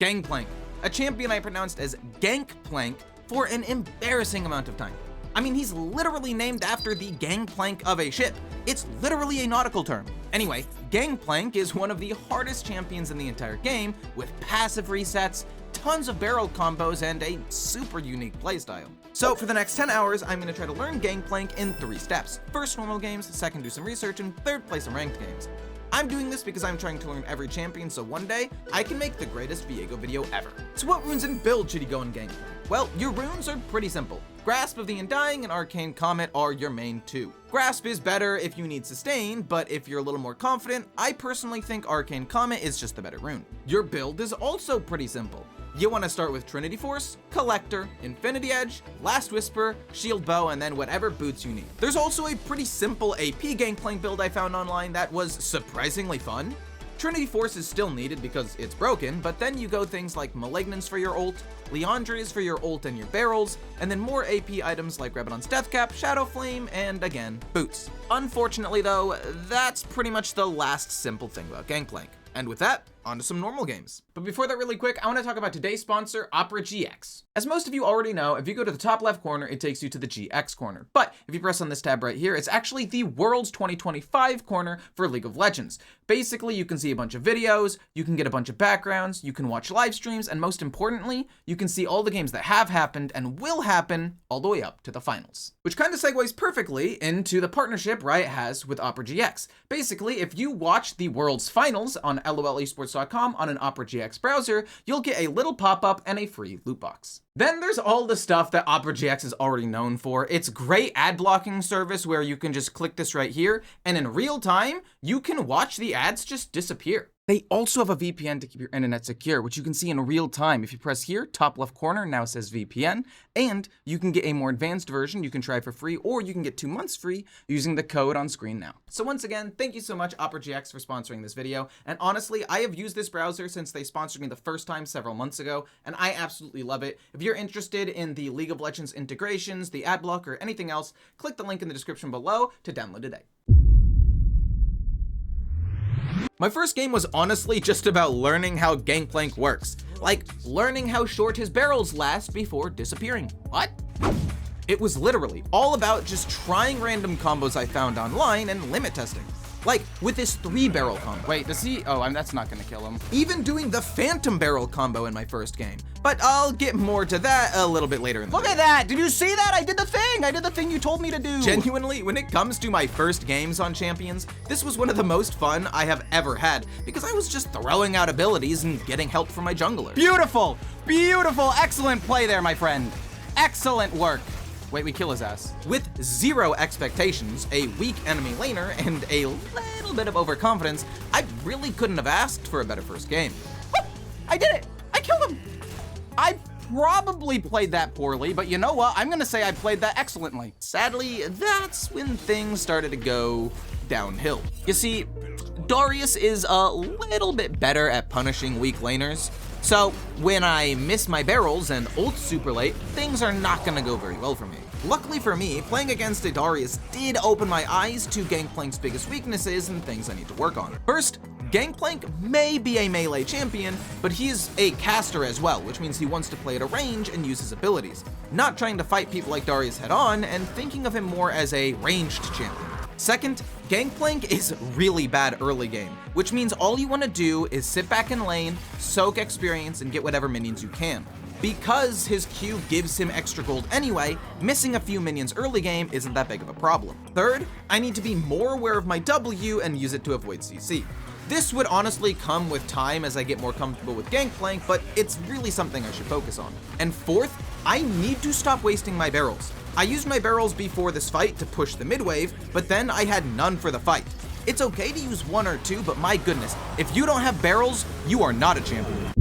Gangplank, a champion I pronounced as Gangplank for an embarrassing amount of time. I mean, he's literally named after the gangplank of a ship. It's literally a nautical term. Anyway, Gangplank is one of the hardest champions in the entire game, with passive resets, tons of barrel combos, and a super unique playstyle. So for the next 10 hours, I'm going to try to learn Gangplank in 3 steps. First, normal games, second, do some research, and third, play some ranked games. I'm doing this because I'm trying to learn every champion, so one day, I can make the greatest Viego video ever. So what runes and build should you go in Gangplank? Well, your runes are pretty simple. Grasp of the Undying and Arcane Comet are your main 2. Grasp is better if you need sustain, but if you're a little more confident, I personally think Arcane Comet is just the better rune. Your build is also pretty simple. You want to start with Trinity Force, Collector, Infinity Edge, Last Whisper, Shield Bow, and then whatever boots you need. There's also a pretty simple AP Gangplank build I found online that was surprisingly fun. Trinity Force is still needed because it's broken, but then you go things like Malignance for your ult, Liandry's for your ult and your barrels, and then more AP items like Rabadon's Deathcap, Shadow Flame, and again, boots. Unfortunately though, that's pretty much the last simple thing about Gangplank. And with that, on to some normal games. But before that, really quick, I want to talk about today's sponsor, Opera GX. As most of you already know, if you go to the top left corner, it takes you to the GX corner. But if you press on this tab right here, it's actually the World's 2025 corner for League of Legends. Basically, you can see a bunch of videos, you can get a bunch of backgrounds, you can watch live streams, and most importantly, you can see all the games that have happened and will happen all the way up to the finals. Which kind of segues perfectly into the partnership Riot has with Opera GX. Basically, if you watch the World's finals on LOLesports.com on an Opera GX browser, you'll get a little pop-up and a free loot box. Then there's all the stuff that Opera GX is already known for. It's great ad blocking service where you can just click this right here, and in real time, you can watch the ads just disappear. They also have a VPN to keep your internet secure, which you can see in real time. If you press here, top left corner now says VPN, and you can get a more advanced version you can try for free, or you can get 2 months free using the code on screen now. So once again, thank you so much Opera GX for sponsoring this video, and honestly, I have used this browser since they sponsored me the first time several months ago, and I absolutely love it. If you're interested in the League of Legends integrations, the ad block, or anything else, click the link in the description below to download today. My first game was honestly just about learning how Gangplank works. Like, learning how short his barrels last before disappearing. What? It was literally all about just trying random combos I found online and limit testing. Like, with this 3-barrel combo. Wait, does he? Oh, that's not gonna kill him. Even doing the Phantom Barrel combo in my first game. But I'll get more to that a little bit later in the video. Look at that! Did you see that? I did the thing! I did the thing you told me to do! Genuinely, when it comes to my first games on Champions, this was one of the most fun I have ever had, because I was just throwing out abilities and getting help from my jungler. Beautiful! Beautiful! Excellent play there, my friend. Excellent work. Wait, we kill his ass. With 0 expectations, a weak enemy laner, and a little bit of overconfidence, I really couldn't have asked for a better first game. Oh, I did it! I killed him! I probably played that poorly, but you know what? I'm gonna say I played that excellently. Sadly, that's when things started to go downhill. You see, Darius is a little bit better at punishing weak laners. So when I miss my barrels and ult super late, things are not gonna go very well for me. Luckily for me, playing against a Darius did open my eyes to Gangplank's biggest weaknesses and things I need to work on. First, Gangplank may be a melee champion, but he's a caster as well, which means he wants to play at a range and use his abilities, not trying to fight people like Darius head on and thinking of him more as a ranged champion. Second, Gangplank is really bad early game, which means all you want to do is sit back in lane, soak experience, and get whatever minions you can. Because his Q gives him extra gold anyway, missing a few minions early game isn't that big of a problem. Third, I need to be more aware of my W and use it to avoid CC. This would honestly come with time as I get more comfortable with Gangplank, but it's really something I should focus on. And fourth, I need to stop wasting my barrels. I used my barrels before this fight to push the mid wave, but then I had none for the fight. It's okay to use 1 or 2, but my goodness, if you don't have barrels, you are not a champion.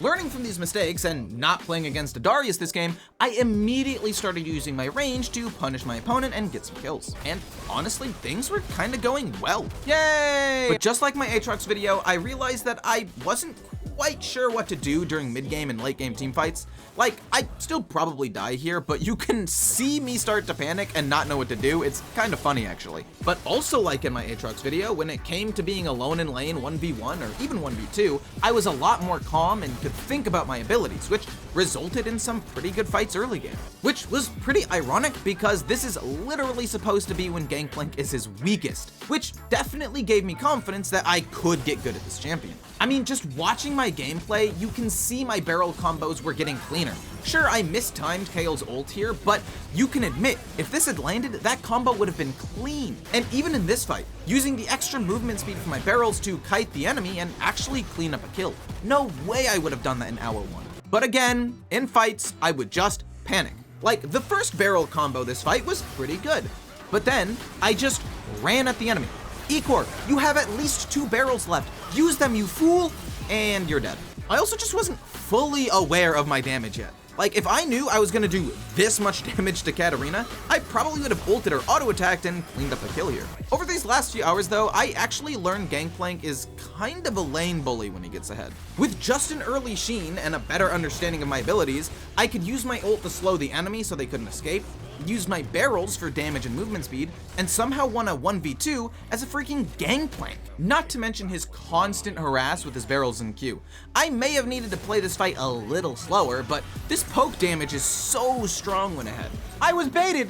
Learning from these mistakes and not playing against a Darius this game, I immediately started using my range to punish my opponent and get some kills. And honestly, things were kind of going well. Yay! But just like my Aatrox video, I realized that I wasn't quite sure what to do during mid-game and late-game teamfights. Like, I'd still probably die here, but you can see me start to panic and not know what to do. It's kind of funny, actually. But also, like in my Aatrox video, when it came to being alone in lane 1v1 or even 1v2, I was a lot more calm and could think about my abilities, which resulted in some pretty good fights early game. Which was pretty ironic because this is literally supposed to be when Gangplank is his weakest, which definitely gave me confidence that I could get good at this champion. I mean, just watching my gameplay, you can see my barrel combos were getting cleaner. Sure, I mistimed Kael's ult here, but you can admit, if this had landed, that combo would have been clean. And even in this fight, using the extra movement speed from my barrels to kite the enemy and actually clean up a kill. No way I would have done that in hour 1. But again, in fights, I would just panic. Like, the first barrel combo this fight was pretty good, but then I just ran at the enemy. Ecor, you have at least 2 barrels left. Use them, you fool! And you're dead. I also just wasn't fully aware of my damage yet. Like, if I knew I was gonna do this much damage to Katarina, I probably would have ulted or auto-attacked and cleaned up a kill here. Over these last few hours though, I actually learned Gangplank is kind of a lane bully when he gets ahead. With just an early Sheen and a better understanding of my abilities, I could use my ult to slow the enemy so they couldn't escape, use my barrels for damage and movement speed, and somehow won a 1v2 as a freaking Gangplank. Not to mention his constant harass with his barrels in Q. I may have needed to play this fight a little slower, but this poke damage is so strong when ahead. I was baited!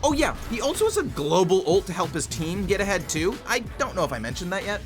Oh yeah, he also has a global ult to help his team get ahead too. I don't know if I mentioned that yet.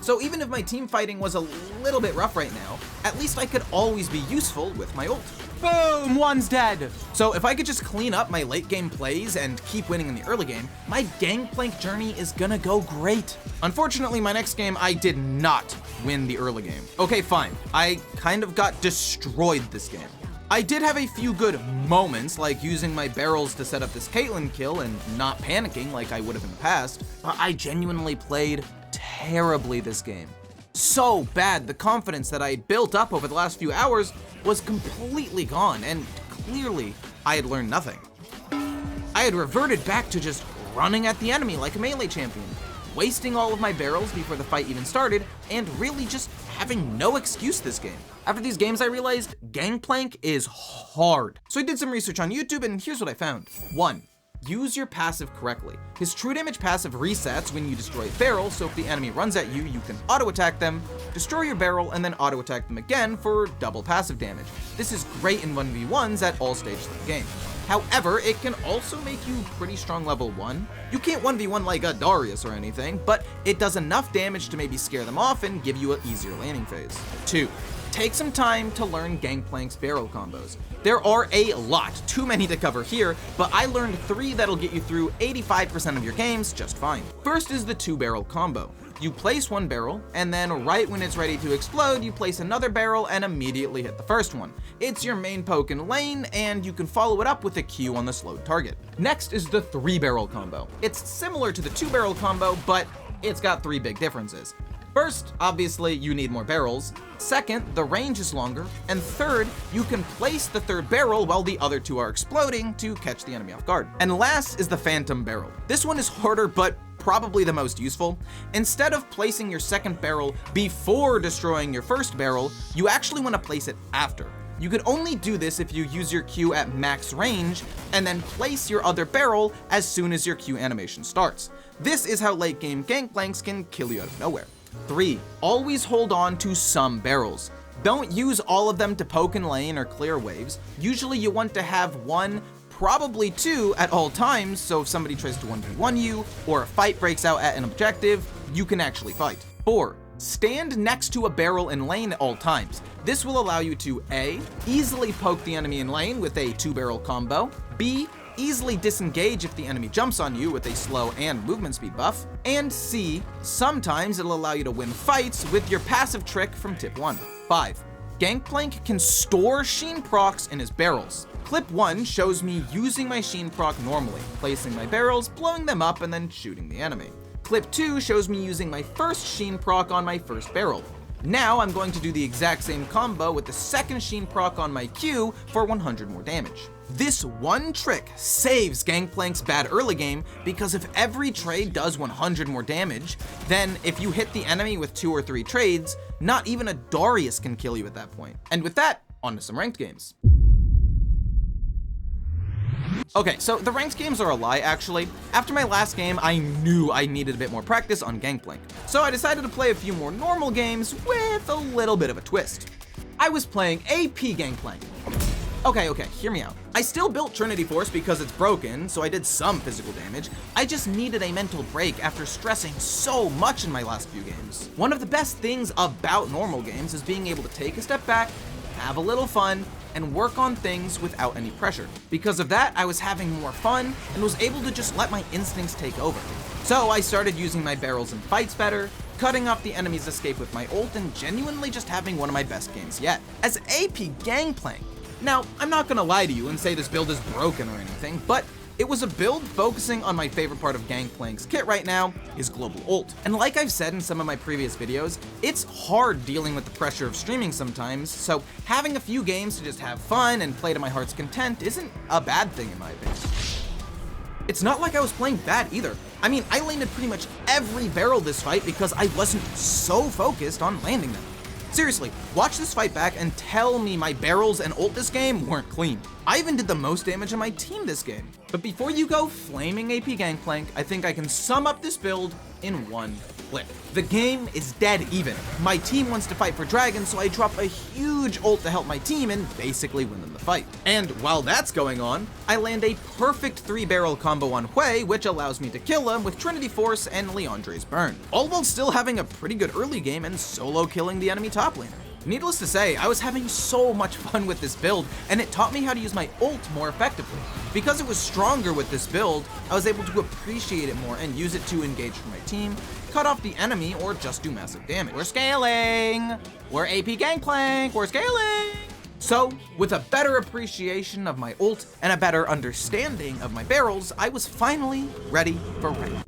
So even if my team fighting was a little bit rough right now, at least I could always be useful with my ult. Boom, one's dead. So if I could just clean up my late game plays and keep winning in the early game, my Gangplank journey is gonna go great. Unfortunately, my next game, I did not win the early game. Okay, fine. I kind of got destroyed this game. I did have a few good moments, like using my barrels to set up this Caitlyn kill and not panicking like I would have in the past, but I genuinely played terribly this game. So bad, the confidence that I had built up over the last few hours was completely gone, and clearly I had learned nothing. I had reverted back to just running at the enemy like a melee champion, wasting all of my barrels before the fight even started, and really just having no excuse this game. After these games, I realized Gangplank is hard. So I did some research on YouTube, and here's what I found. 1. Use your passive correctly. His true damage passive resets when you destroy a barrel, so if the enemy runs at you, you can auto-attack them, destroy your barrel, and then auto-attack them again for double passive damage. This is great in 1v1s at all stages of the game. However, it can also make you pretty strong level 1. You can't 1v1 like a Darius or anything, but it does enough damage to maybe scare them off and give you an easier landing phase. 2. Take some time to learn Gangplank's barrel combos. There are a lot, too many to cover here, but I learned 3 that'll get you through 85% of your games just fine. First is the 2-barrel combo. You place one barrel, and then right when it's ready to explode, you place another barrel and immediately hit the first one. It's your main poke in lane, and you can follow it up with a Q on the slowed target. Next is the 3-barrel combo. It's similar to the 2-barrel combo, but it's got 3 big differences. First, obviously, you need more barrels. Second, the range is longer. And third, you can place the 3rd barrel while the other 2 are exploding to catch the enemy off guard. And last is the Phantom barrel. This one is harder, but probably the most useful. Instead of placing your 2nd barrel before destroying your 1st barrel, you actually want to place it after. You could only do this if you use your Q at max range, and then place your other barrel as soon as your Q animation starts. This is how late game Gangplanks can kill you out of nowhere. 3. Always hold on to some barrels. Don't use all of them to poke in lane or clear waves. Usually you want to have 1, probably 2 at all times, so if somebody tries to 1v1 you, or a fight breaks out at an objective, you can actually fight. 4. Stand next to a barrel in lane at all times. This will allow you to A. Easily poke the enemy in lane with a 2-barrel combo, B. Easily disengage if the enemy jumps on you with a slow and movement speed buff, and C. Sometimes it'll allow you to win fights with your passive trick from tip 1. 5. Gangplank can store Sheen procs in his barrels. Clip 1 shows me using my Sheen proc normally, placing my barrels, blowing them up, and then shooting the enemy. Clip 2 shows me using my first Sheen proc on my first barrel. Now I'm going to do the exact same combo with the second Sheen proc on my Q for 100 more damage. This one trick saves Gangplank's bad early game, because if every trade does 100 more damage, then if you hit the enemy with 2 or 3 trades, not even a Darius can kill you at that point. And with that, on to some ranked games. Okay, so the ranked games are a lie, actually. After my last game, I knew I needed a bit more practice on Gangplank, so I decided to play a few more normal games with a little bit of a twist. I was playing AP Gangplank. Okay, hear me out. I still built Trinity Force because it's broken, so I did some physical damage. I just needed a mental break after stressing so much in my last few games. One of the best things about normal games is being able to take a step back, have a little fun, and work on things without any pressure. Because of that, I was having more fun and was able to just let my instincts take over. So I started using my barrels in fights better, cutting off the enemy's escape with my ult, and genuinely just having one of my best games yet. As AP Gangplank, now, I'm not gonna lie to you and say this build is broken or anything, but it was a build focusing on my favorite part of Gangplank's kit right now, his global ult. And like I've said in some of my previous videos, it's hard dealing with the pressure of streaming sometimes, so having a few games to just have fun and play to my heart's content isn't a bad thing in my opinion. It's not like I was playing bad either. I mean, I landed pretty much every barrel this fight because I wasn't so focused on landing them. Seriously, watch this fight back and tell me my barrels and ult this game weren't clean. I even did the most damage on my team this game. But before you go flaming AP Gangplank, I think I can sum up this build in one clip. The game is dead even. My team wants to fight for dragons, so I drop a huge ult to help my team and basically win them the fight. And while that's going on, I land a perfect 3-barrel combo on Hui, which allows me to kill him with Trinity Force and Leandre's Burn, all while still having a pretty good early game and solo killing the enemy top laner. Needless to say, I was having so much fun with this build, and it taught me how to use my ult more effectively. Because it was stronger with this build, I was able to appreciate it more and use it to engage for my team, cut off the enemy, or just do massive damage. We're scaling! We're AP Gangplank! We're scaling! So, with a better appreciation of my ult and a better understanding of my barrels, I was finally ready for rank.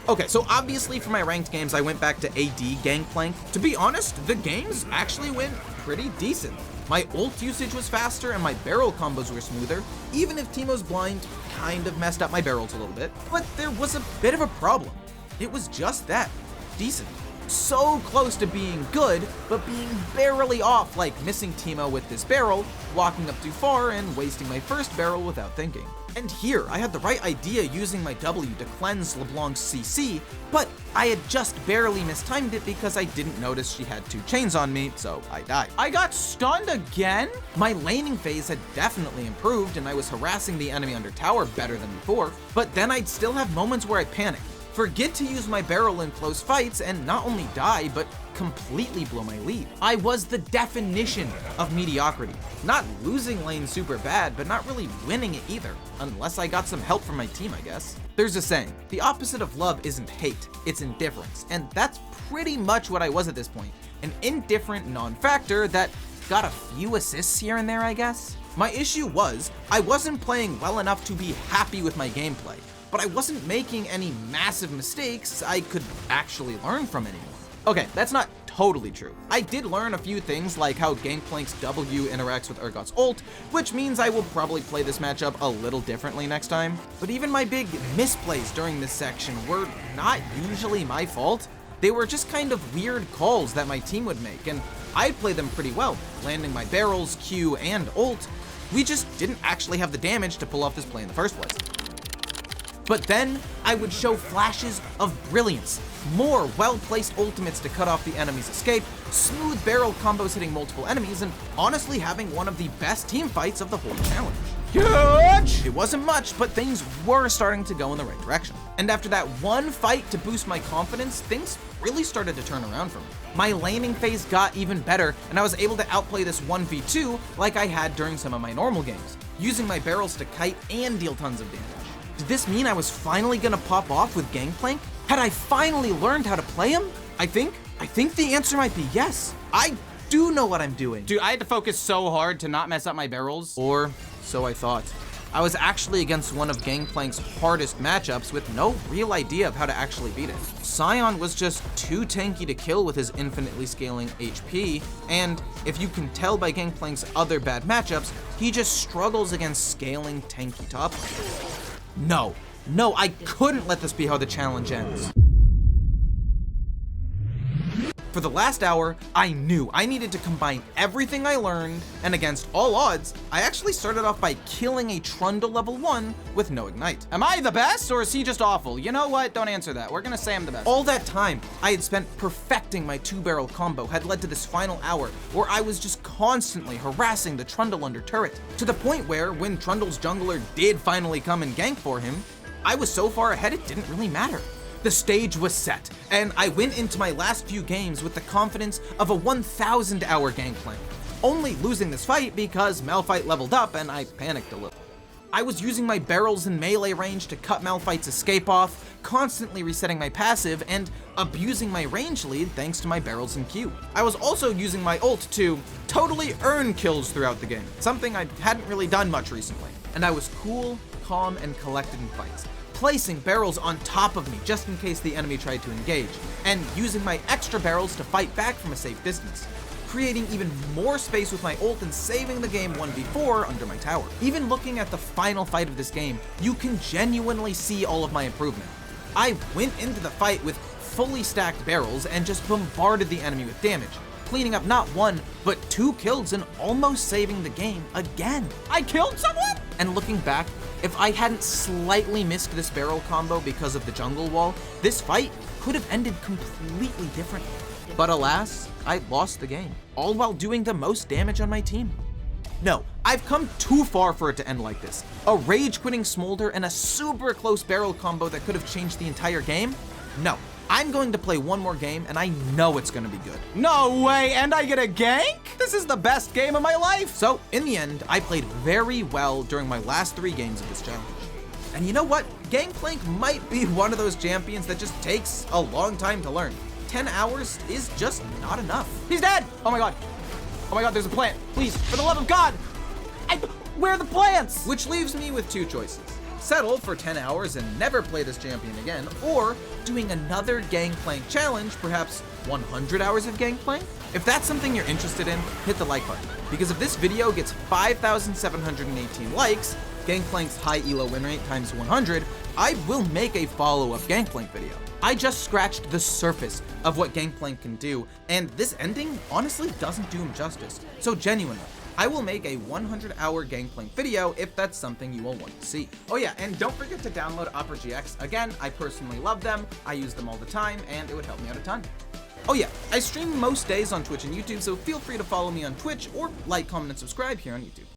Okay, so obviously for my ranked games, I went back to AD Gangplank. To be honest, the games actually went pretty decent. My ult usage was faster and my barrel combos were smoother, even if Teemo's blind kind of messed up my barrels a little bit. But there was a bit of a problem. It was just that, decent. So close to being good, but being barely off, like missing Teemo with this barrel, walking up too far, and wasting my first barrel without thinking. And here, I had the right idea using my W to cleanse LeBlanc's CC, but I had just barely mistimed it because I didn't notice she had 2 chains on me, so I died. I got stunned again? My laning phase had definitely improved, and I was harassing the enemy under tower better than before, but then I'd still have moments where I panic, forget to use my barrel in close fights, and not only die, but completely blow my lead. I was the definition of mediocrity. Not losing lane super bad, but not really winning it either, unless I got some help from my team, I guess. There's a saying, the opposite of love isn't hate, it's indifference, and that's pretty much what I was at this point. An indifferent non-factor that got a few assists here and there, I guess. My issue was, I wasn't playing well enough to be happy with my gameplay, but I wasn't making any massive mistakes I could actually learn from anymore. Okay, that's not totally true. I did learn a few things like how Gangplank's W interacts with Urgot's ult, which means I will probably play this matchup a little differently next time. But even my big misplays during this section were not usually my fault. They were just kind of weird calls that my team would make, and I'd play them pretty well, landing my barrels, Q, and ult. We just didn't actually have the damage to pull off this play in the first place. But then, I would show flashes of brilliance, more well-placed ultimates to cut off the enemy's escape, smooth barrel combos hitting multiple enemies, and honestly having one of the best team fights of the whole challenge. Huge! It wasn't much, but things were starting to go in the right direction. And after that one fight to boost my confidence, things really started to turn around for me. My laning phase got even better, and I was able to outplay this 1v2 like I had during some of my normal games, using my barrels to kite and deal tons of damage. Did this mean I was finally gonna pop off with Gangplank? Had I finally learned how to play him? I think the answer might be yes. I do know what I'm doing. Dude, I had to focus so hard to not mess up my barrels, or so I thought. I was actually against one of Gangplank's hardest matchups with no real idea of how to actually beat it. Scion was just too tanky to kill with his infinitely scaling HP, and if you can tell by Gangplank's other bad matchups, he just struggles against scaling tanky top lanes. No, I couldn't let this be how the challenge ends. For the last hour, I knew I needed to combine everything I learned, and against all odds, I actually started off by killing a Trundle level 1 with no ignite. Am I the best, or is he just awful? You know what? Don't answer that. We're gonna say I'm the best. All that time I had spent perfecting my 2-barrel combo had led to this final hour where I was just constantly harassing the Trundle under turret, to the point where when Trundle's jungler did finally come and gank for him, I was so far ahead it didn't really matter. The stage was set, and I went into my last few games with the confidence of a 1,000-hour Gangplank, only losing this fight because Malphite leveled up and I panicked a little. I was using my barrels in melee range to cut Malphite's escape off, constantly resetting my passive, and abusing my range lead thanks to my barrels in Q. I was also using my ult to totally earn kills throughout the game, something I hadn't really done much recently. And I was cool, calm, and collected in fights, placing barrels on top of me just in case the enemy tried to engage, and using my extra barrels to fight back from a safe distance, creating even more space with my ult and saving the game 1v4 under my tower. Even looking at the final fight of this game, you can genuinely see all of my improvement. I went into the fight with fully stacked barrels and just bombarded the enemy with damage, cleaning up not 1, but 2 kills and almost saving the game again. I killed someone? And looking back, if I hadn't slightly missed this barrel combo because of the jungle wall, this fight could have ended completely differently. But alas, I lost the game, all while doing the most damage on my team. No, I've come too far for it to end like this. A rage-quitting Smolder and a super close barrel combo that could have changed the entire game? No, I'm going to play one more game and I know it's gonna be good. No way, and I get a gank? This is the best game of my life. So, in the end, I played very well during my last 3 games of this challenge. And you know what? Gangplank might be one of those champions that just takes a long time to learn. 10 hours is just not enough. He's dead! Oh my god. Oh my god, there's a plant. Please, for the love of God! Where are the plants? Which leaves me with 2 choices. Settle for 10 hours and never play this champion again, or doing another Gangplank challenge, perhaps 100 hours of Gangplank? If that's something you're interested in, hit the like button, because if this video gets 5,718 likes, Gangplank's high elo win rate times 100, I will make a follow-up Gangplank video. I just scratched the surface of what Gangplank can do, and this ending honestly doesn't do him justice. So genuinely, I will make a 100-hour Gangplank video if that's something you will want to see. Oh yeah, and don't forget to download Opera GX. Again, I personally love them, I use them all the time, and it would help me out a ton. Oh yeah, I stream most days on Twitch and YouTube, so feel free to follow me on Twitch or like, comment, and subscribe here on YouTube.